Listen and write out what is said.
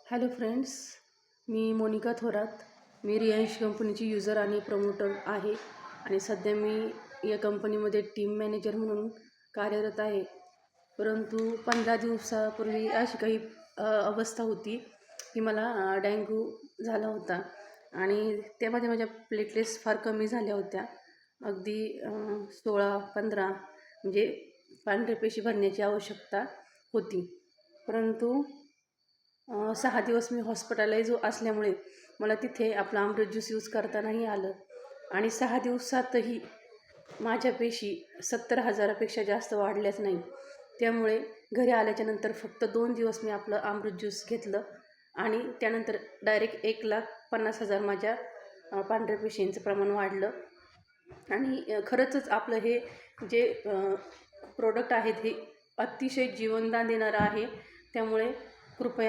Hello friends, मी मोनिका थोरात. मी रियांश कंपनीची user आणि promoter आहे आणि सध्या मी या कंपनीमध्ये टीम मॅनेजर म्हणून कार्यरत आहे. परंतु 15 दिवसापूर्वी अशी काही अवस्था होती की मला डेंग्यू झाला होता आणि त्यामध्ये माझ्या प्लेटलेट्स फार कमी झाल्या होत्या. अगदी 16-15 म्हणजे पांढऱ्या पेशी भरण्याची आवश्यकता होती. परंतु 6 दिवस मी हॉस्पिटलाइज असल्यामुळे मला तिथे आपला अमृत ज्यूस यूज करता नाही आलं आणि 6 दिवसातही माझ्या पेशी 70,000पेक्षा जास्त वाढल्याच नाही. त्यामुळे घरी आल्याच्यानंतर फक्त 2 दिवस मी आपलं अमृत ज्यूस घेतलं आणि त्यानंतर डायरेक्ट 1,50,000 माझ्या पांढऱ्या पेशींचं प्रमाण वाढलं. आणि खरंच आपलं हे जे प्रोडक्ट आहेत हे अतिशय जीवनदान देणारं आहे. त्यामुळे कृपया